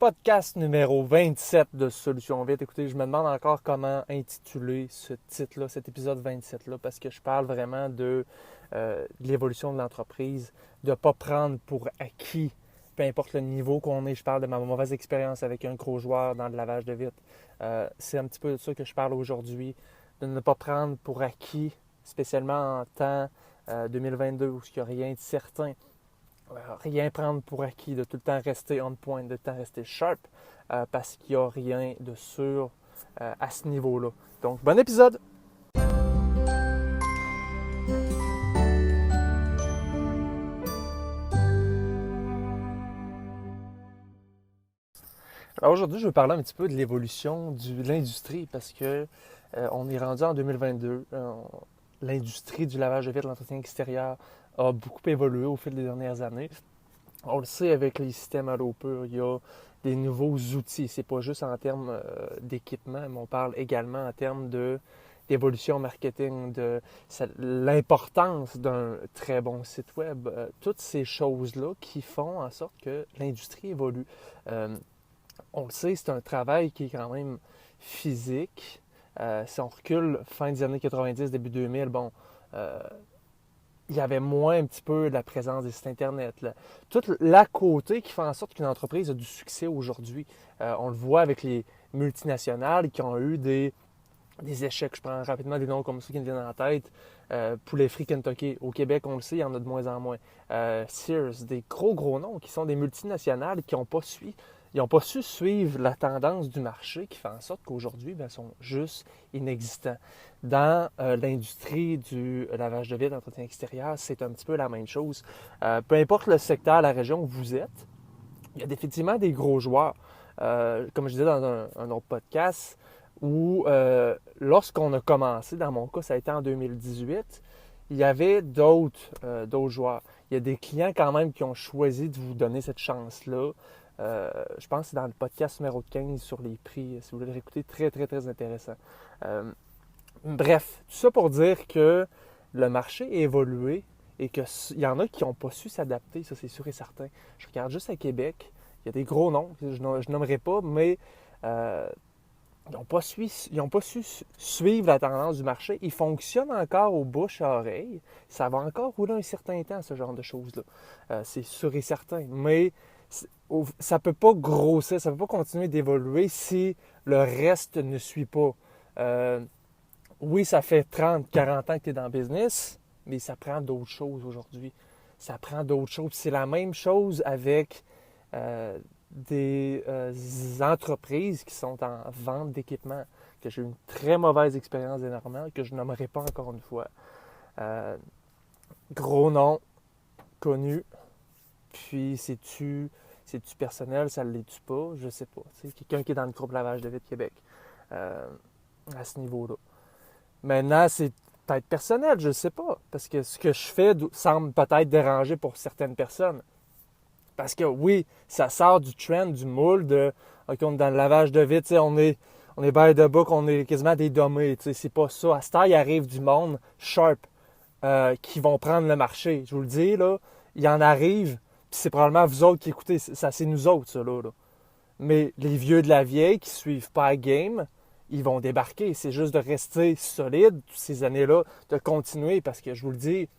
Podcast numéro 27 de Solutions Vite. Écoutez, je me demande encore comment intituler ce titre-là, cet épisode 27-là, parce que je parle vraiment de l'évolution de l'entreprise, de ne pas prendre pour acquis, peu importe le niveau qu'on est. Je parle de ma mauvaise expérience avec un gros joueur dans le lavage de vitre. C'est un petit peu de ça que je parle aujourd'hui, de ne pas prendre pour acquis, spécialement en temps 2022 où il n'y a rien de certain. Rien prendre pour acquis, de tout le temps rester on point, de tout le temps rester sharp, parce qu'il n'y a rien de sûr à ce niveau-là. Donc, bon épisode! Alors aujourd'hui, je veux parler un petit peu de l'évolution de l'industrie, parce que on est rendu en 2022. L'industrie du lavage de vitre, l'entretien extérieur, a beaucoup évolué au fil des dernières années. On le sait avec les systèmes à l'eau pure, il y a des nouveaux outils. C'est pas juste en termes d'équipement, mais on parle également en termes d'évolution marketing, de l'importance d'un très bon site web. Toutes ces choses-là qui font en sorte que l'industrie évolue. On le sait, c'est un travail qui est quand même physique. Si on recule fin des années 90, début 2000, il y avait moins un petit peu la présence des sites Internet. Tout l'à côté qui fait en sorte qu'une entreprise a du succès aujourd'hui. On le voit avec les multinationales qui ont eu des échecs. Je prends rapidement des noms comme ceux qui me viennent en tête. Poulet Frit Kentucky. Au Québec, on le sait, il y en a de moins en moins. Sears, des gros noms qui sont des multinationales qui n'ont pas su suivre la tendance du marché qui fait en sorte qu'aujourd'hui, ils sont juste inexistants. Dans l'industrie du lavage de vitre, d'entretien extérieur, c'est un petit peu la même chose. Peu importe le secteur, la région où vous êtes, il y a effectivement des gros joueurs. Comme je disais dans un autre podcast, où lorsqu'on a commencé, dans mon cas, ça a été en 2018, il y avait d'autres joueurs. Il y a des clients quand même qui ont choisi de vous donner cette chance-là. Je pense que c'est dans le podcast numéro 15 sur les prix, si vous voulez le réécouter, très intéressant. Bref, tout ça pour dire que le marché a évolué et qu'il y en a qui n'ont pas su s'adapter, ça c'est sûr et certain. Je regarde juste à Québec, il y a des gros noms, je nommerai pas, mais ils n'ont pas su suivre la tendance du marché. Ils fonctionnent encore au bouche à oreille. Ça va encore rouler un certain temps, ce genre de choses-là. C'est sûr et certain, mais ça ne peut pas grossir, ça ne peut pas continuer d'évoluer si le reste ne suit pas. Oui, ça fait 30, 40 ans que tu es dans le business, mais ça prend d'autres choses aujourd'hui. Ça prend d'autres choses. C'est la même chose avec des entreprises qui sont en vente d'équipements, que j'ai eu une très mauvaise expérience énormément, que je nommerai pas encore une fois. Gros nom, connu, puis c'est-tu personnel, ça ne l'est-tu pas? Je sais pas. C'est quelqu'un qui est dans le groupe Lavage de Vitre Québec à ce niveau-là. Maintenant, c'est peut-être personnel, je ne sais pas, parce que ce que je fais semble peut-être déranger pour certaines personnes. Parce que oui, ça sort du trend, du moule de OK, on est dans le lavage de vitre, on est by the book, on est quasiment des dommés. C'est pas ça. À cette heure, il arrive du monde sharp qui vont prendre le marché. Je vous le dis, là, il en arrive, puis c'est probablement vous autres qui écoutez, ça c'est nous autres, ça là. Mais les vieux de la vieille qui ne suivent pas la game, ils vont débarquer. C'est juste de rester solide toutes ces années-là, de continuer, parce que je vous le dis,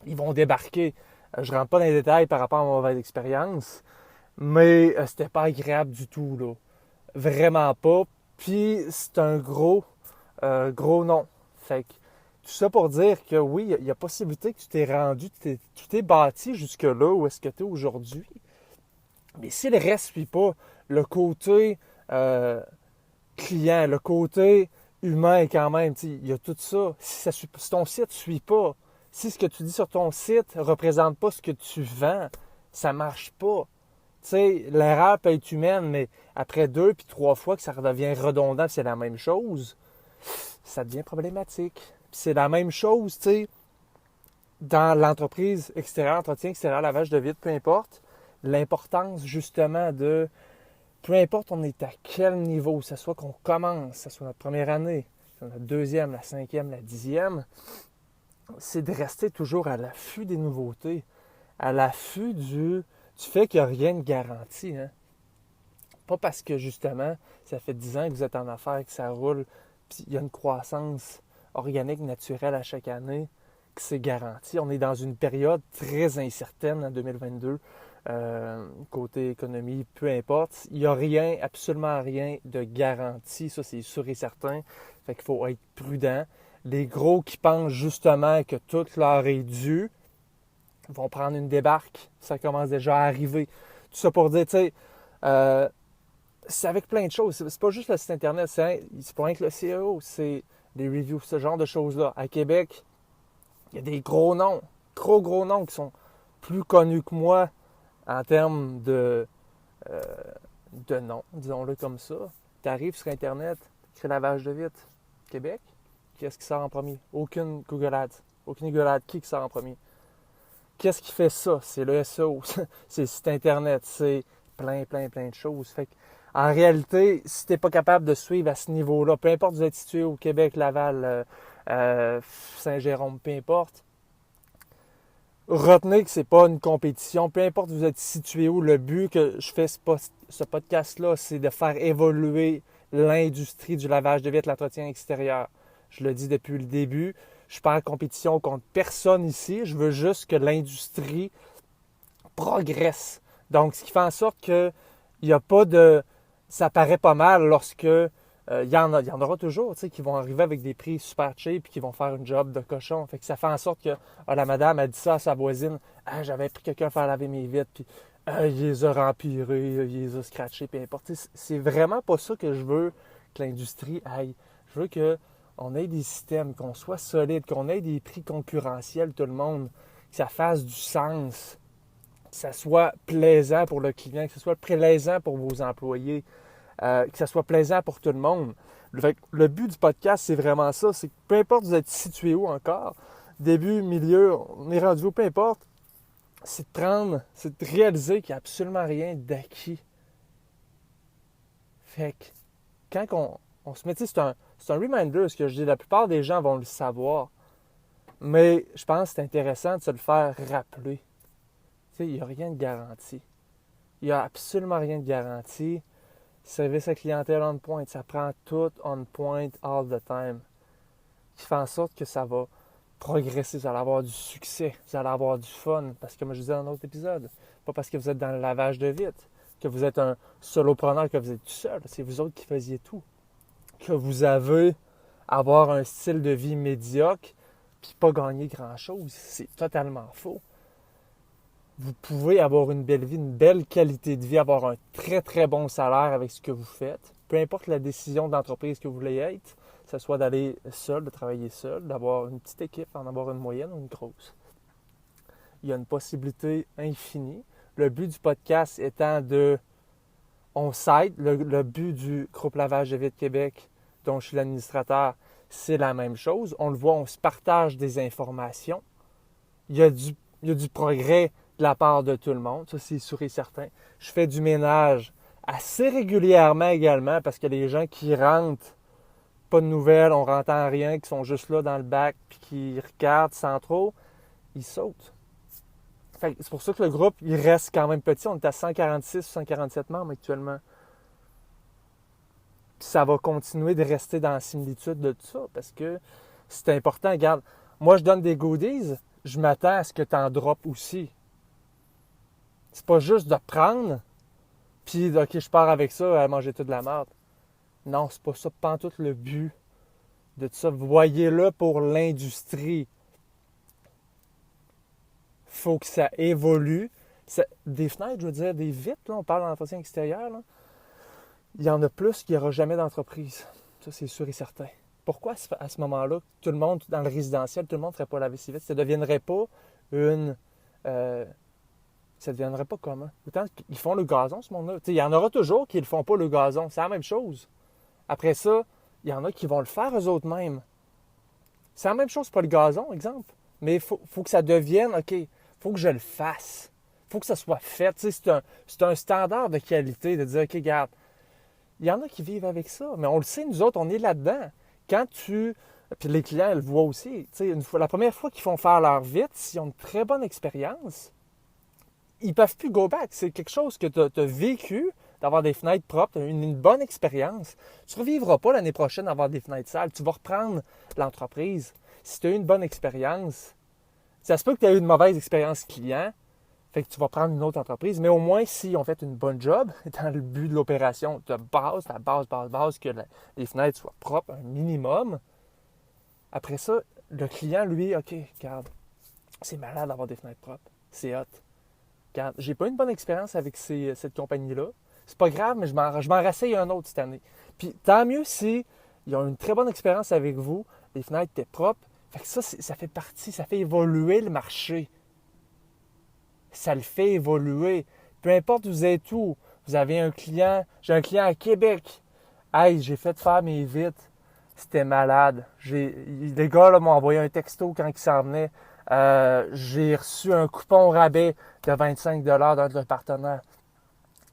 ils vont débarquer. Je ne rentre pas dans les détails par rapport à ma mauvaise expérience, mais c'était pas agréable du tout, là. Vraiment pas. Puis c'est un gros nom. Fait que tout ça pour dire que oui, il y a possibilité que tu t'es rendu, tu t'es bâti jusque-là où est-ce que tu es aujourd'hui. Mais si le reste ne suit pas, le côté client, le côté humain quand même, il y a tout ça. Si ton site ne suit pas, si ce que tu dis sur ton site ne représente pas ce que tu vends, ça ne marche pas. Tu sais, l'erreur peut être humaine, mais après 2 puis 3 fois que ça devient redondant, c'est la même chose, ça devient problématique. Puis c'est la même chose, tu sais, dans l'entreprise extérieure, entretien extérieur, lavage de vitre, peu importe, l'importance justement de, peu importe on est à quel niveau, que ce soit qu'on commence, que ce soit notre première année, la deuxième, la cinquième, la 10e, c'est de rester toujours à l'affût des nouveautés, à l'affût du fait qu'il n'y a rien de garanti. Hein? Pas parce que, justement, ça fait 10 ans que vous êtes en affaires, que ça roule, puis il y a une croissance organique naturelle à chaque année, que c'est garanti. On est dans une période très incertaine en 2022, côté économie, peu importe. Il n'y a rien, absolument rien de garanti, ça c'est sûr et certain. Fait qu'il faut être prudent. Les gros qui pensent justement que tout leur est dû vont prendre une débarque. Ça commence déjà à arriver. Tout ça pour dire, tu sais, c'est avec plein de choses. C'est pas juste le site Internet, c'est pas rien que le SEO, c'est des reviews, ce genre de choses-là. À Québec, il y a des gros noms, gros noms qui sont plus connus que moi en termes de noms, disons-le comme ça. Tu arrives sur Internet, tu écris lavage de vitre, Québec, qu'est-ce qui sort en premier? Aucune Google Ads. Aucune Google Ads, qui sort en premier? Qu'est-ce qui fait ça? C'est le SEO, c'est le site Internet, c'est plein de choses. Fait que, en réalité, si tu n'es pas capable de suivre à ce niveau-là, peu importe où vous êtes situé au Québec, Laval, Saint-Jérôme, peu importe, retenez que c'est pas une compétition. Peu importe où vous êtes situé où, le but que je fais ce podcast-là, c'est de faire évoluer l'industrie du lavage de vitres, l'entretien extérieur. Je le dis depuis le début, je suis pas en compétition contre personne ici. Je veux juste que l'industrie progresse. Donc, ce qui fait en sorte qu'il n'y a pas de... Ça paraît pas mal lorsque il y en aura toujours, tu sais, qui vont arriver avec des prix super cheap et qui vont faire une job de cochon. Fait que ça fait en sorte que la madame a dit ça à sa voisine. Ah, j'avais pris quelqu'un faire laver mes vitres, puis il les a rempirés, il les a scratchés, peu importe. C'est vraiment pas ça que je veux que l'industrie aille. Je veux qu'on ait des systèmes, qu'on soit solide, qu'on ait des prix concurrentiels, tout le monde, que ça fasse du sens, que ça soit plaisant pour le client, que ça soit plaisant pour vos employés. Que ça soit plaisant pour tout le monde. Le but du podcast, c'est vraiment ça. C'est que peu importe vous êtes situé où encore, début, milieu, on est rendu où, peu importe, c'est de réaliser qu'il n'y a absolument rien d'acquis. Fait que quand on se met, c'est un reminder, ce que je dis, la plupart des gens vont le savoir. Mais je pense que c'est intéressant de se le faire rappeler. Tu sais, il n'y a rien de garanti. Il n'y a absolument rien de garanti. Service à clientèle on point, ça prend tout on point all the time. Qui fait en sorte que ça va progresser, vous allez avoir du succès, vous allez avoir du fun. Parce que, comme je disais dans un autre épisode, pas parce que vous êtes dans le lavage de vitres, que vous êtes un solopreneur, que vous êtes tout seul. C'est vous autres qui faisiez tout. Que vous avez avoir un style de vie médiocre puis pas gagner grand-chose. C'est totalement faux. Vous pouvez avoir une belle vie, une belle qualité de vie, avoir un très bon salaire avec ce que vous faites. Peu importe la décision d'entreprise que vous voulez être, que ce soit d'aller seul, de travailler seul, d'avoir une petite équipe, en avoir une moyenne ou une grosse. Il y a une possibilité infinie. Le but du podcast étant on s'aide. Le but du groupe Lavage de Vitres Québec, dont je suis l'administrateur, c'est la même chose. On le voit, on se partage des informations. Il y a du progrès de la part de tout le monde, ça c'est sûr et certain. Je fais du ménage assez régulièrement également parce que les gens qui rentrent, pas de nouvelles, on n'entend rien, qui sont juste là dans le bac puis qui regardent sans trop, ils sautent. C'est pour ça que le groupe, il reste quand même petit. On est à 146 ou 147 membres actuellement. Puis ça va continuer de rester dans la similitude de tout ça parce que c'est important. Regarde, moi je donne des goodies, je m'attends à ce que tu en droppes aussi. C'est pas juste de prendre, puis OK, je pars avec ça, à manger toute de la merde. Non, c'est pas ça, pas tout le but de tout ça. Voyez-le pour l'industrie. Faut que ça évolue. Des fenêtres, je veux dire, des vitres, là, on parle d'entretien extérieur, là, il y en a plus qu'il n'y aura jamais d'entreprise. Ça, c'est sûr et certain. Pourquoi à ce moment-là, tout le monde, dans le résidentiel, tout le monde ne ferait pas laver ses vitres? Ça ne deviendrait pas ça ne deviendrait pas comment? Autant qu'ils font le gazon, ce monde-là. Il y en aura toujours qui ne le font pas, le gazon. C'est la même chose. Après ça, il y en a qui vont le faire eux autres mêmes. C'est la même chose pour le gazon, exemple. Mais il faut que ça devienne, OK, il faut que je le fasse. Il faut que ça soit fait. C'est un standard de qualité de dire, OK, regarde, il y en a qui vivent avec ça. Mais on le sait, nous autres, on est là-dedans. Puis les clients, ils le voient aussi. La première fois qu'ils font faire leur vitre, s'ils ont une très bonne expérience, ils ne peuvent plus go back. C'est quelque chose que tu as vécu d'avoir des fenêtres propres, une bonne expérience. Tu ne revivras pas l'année prochaine d'avoir des fenêtres sales. Tu vas reprendre l'entreprise. Si tu as eu une bonne expérience, ça se peut que tu aies eu une mauvaise expérience client, fait que tu vas prendre une autre entreprise, mais au moins, si on fait une bonne job, dans le but de l'opération de base, la base, que les fenêtres soient propres, un minimum, après ça, le client, lui, OK, regarde, c'est malade d'avoir des fenêtres propres. C'est hot. Regarde, j'ai pas eu une bonne expérience avec cette compagnie-là. C'est pas grave, mais je m'en rasseye un autre cette année. Puis tant mieux si ils ont une très bonne expérience avec vous, les fenêtres étaient propres. Fait que ça fait partie, ça fait évoluer le marché. Ça le fait évoluer. Peu importe où vous êtes où, vous avez un client, j'ai un client à Québec. Hey, j'ai fait faire mes vitres. C'était malade. Les gars là, m'ont envoyé un texto quand ils s'en venaient. J'ai reçu un coupon rabais de 25$ d'un de leurs partenaires.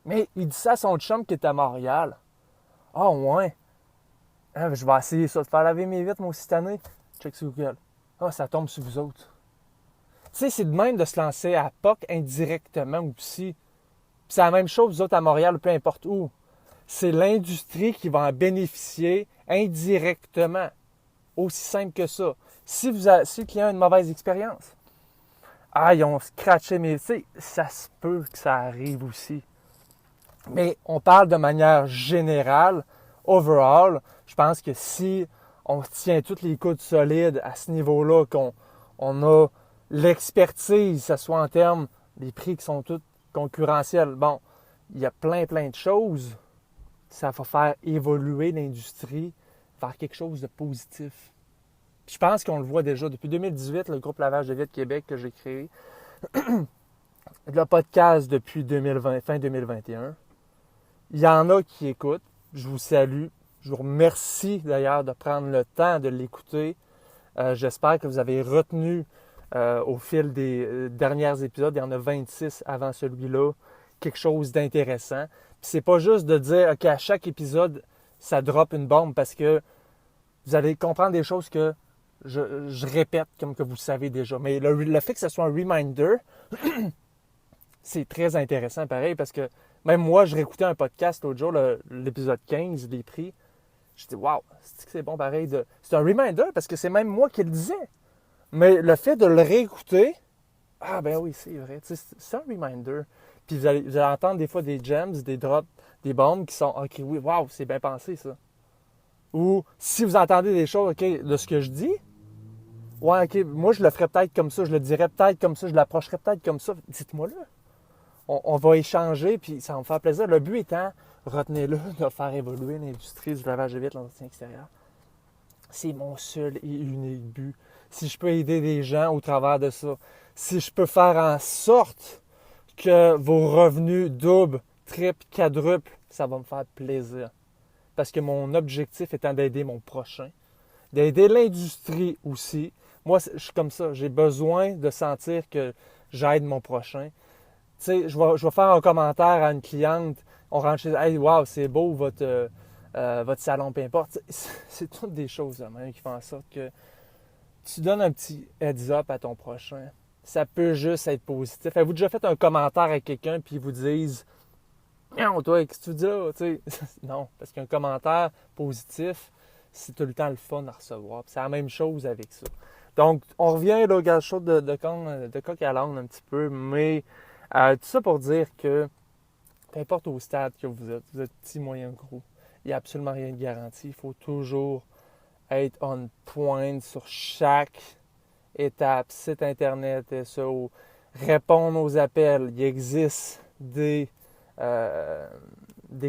Mais il dit ça à son chum qui est à Montréal. Ah ouais. Ah, je vais essayer ça, de faire laver mes vitres moi aussi cette année. Check sur Google. Ah, ça tombe sur vous autres. Tu sais, c'est de même de se lancer à POC indirectement aussi. Puis c'est la même chose, vous autres, à Montréal, peu importe où. C'est l'industrie qui va en bénéficier indirectement. Aussi simple que ça. Si le client a une mauvaise expérience, ils ont scratché mes... Tu sais, ça se peut que ça arrive aussi. Mais on parle de manière générale, overall. Je pense que si on tient toutes les coudes solides à ce niveau-là, qu'on a l'expertise, que ce soit en termes des prix qui sont tous concurrentiels. Bon, il y a plein de choses. Ça va faire évoluer l'industrie vers quelque chose de positif. Puis je pense qu'on le voit déjà depuis 2018, le groupe Lavage de Vitres Québec que j'ai créé, le podcast depuis 2020, fin 2021. Il y en a qui écoutent. Je vous salue. Je vous remercie d'ailleurs de prendre le temps de l'écouter. J'espère que vous avez retenu au fil des derniers épisodes, il y en a 26 avant celui-là, quelque chose d'intéressant. Puis c'est pas juste de dire, OK, à chaque épisode, ça drop une bombe parce que vous allez comprendre des choses que je répète comme que vous le savez déjà. Mais le fait que ce soit un reminder, c'est très intéressant pareil parce que même moi, je réécoutais un podcast l'autre jour, l'épisode 15, les prix. Je dis, waouh, c'est bon pareil. C'est un reminder parce que c'est même moi qui le disais. Mais le fait de le réécouter, ben oui, c'est vrai. C'est un reminder. Puis vous allez entendre des fois des gems, des drops, des bombes qui sont, OK, oui, waouh, c'est bien pensé ça. Ou si vous entendez des choses, OK, de ce que je dis, ouais, OK, moi je le ferais peut-être comme ça, je le dirais peut-être comme ça, je l'approcherais peut-être comme ça. Dites-moi-le. On va échanger, puis ça va me faire plaisir. Le but étant, retenez-le, de faire évoluer l'industrie du lavage de vitres, l'entretien extérieur. C'est mon seul et unique but. Si je peux aider des gens au travers de ça, si je peux faire en sorte que vos revenus doublent, triplent, quadruplent, ça va me faire plaisir. Parce que mon objectif étant d'aider mon prochain, d'aider l'industrie aussi. Moi, je suis comme ça. J'ai besoin de sentir que j'aide mon prochain. Tu sais, je vais faire un commentaire à une cliente. On rentre chez elle. Hey, wow, c'est beau votre salon, peu importe. C'est toutes des choses même qui font en sorte que tu donnes un petit heads up à ton prochain. Ça peut juste être positif. Avez-vous déjà fait un commentaire à quelqu'un puis ils vous disent non, toi, qu'est-ce que tu dis là? T'sais, non, parce qu'un commentaire positif, c'est tout le temps le fun à recevoir. Puis c'est la même chose avec ça. Donc, on revient là, au gaz chaud de coq à l'âne un petit peu, mais tout ça pour dire que peu importe au stade que vous êtes petit, moyen, gros, il n'y a absolument rien de garanti. Il faut toujours être on point sur chaque étape, site internet, SEO, répondre aux appels. Il existe des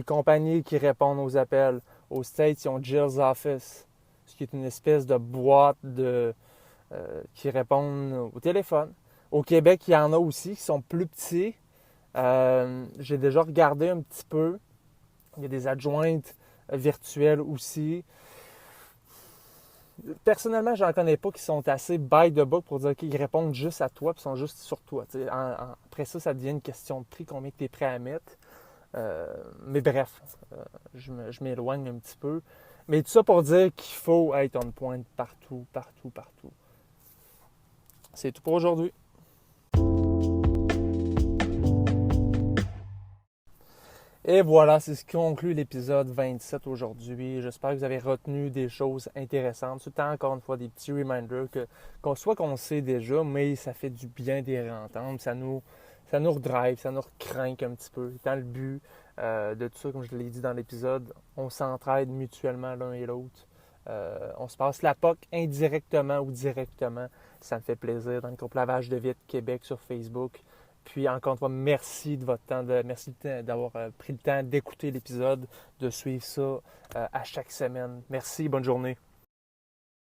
compagnies qui répondent aux appels. Aux States, ils ont Jill's Office, ce qui est une espèce de boîte qui répondent au téléphone. Au Québec, il y en a aussi qui sont plus petits. J'ai déjà regardé un petit peu. Il y a des adjointes virtuelles aussi. Personnellement, je n'en connais pas qui sont assez by the book pour dire qu'ils répondent juste à toi et sont juste sur toi. Après ça, ça devient une question de prix, combien tu es prêt à mettre. Mais bref, je m'éloigne un petit peu. Mais tout ça pour dire qu'il faut être on point partout. C'est tout pour aujourd'hui. Et voilà, c'est ce qui conclut l'épisode 27 aujourd'hui. J'espère que vous avez retenu des choses intéressantes. Tout le temps, encore une fois, des petits reminders soit qu'on sait déjà, mais ça fait du bien d'y réentendre. Ça nous redrive, ça nous recrinque un petit peu. Dans le but de tout ça, comme je l'ai dit dans l'épisode, on s'entraide mutuellement l'un et l'autre. On se passe la POC indirectement ou directement. Ça me fait plaisir. Dans le groupe Lavage de Vite Québec sur Facebook. Puis encore une fois, merci de votre temps, merci d'avoir pris le temps d'écouter l'épisode, de suivre ça à chaque semaine. Merci, bonne journée.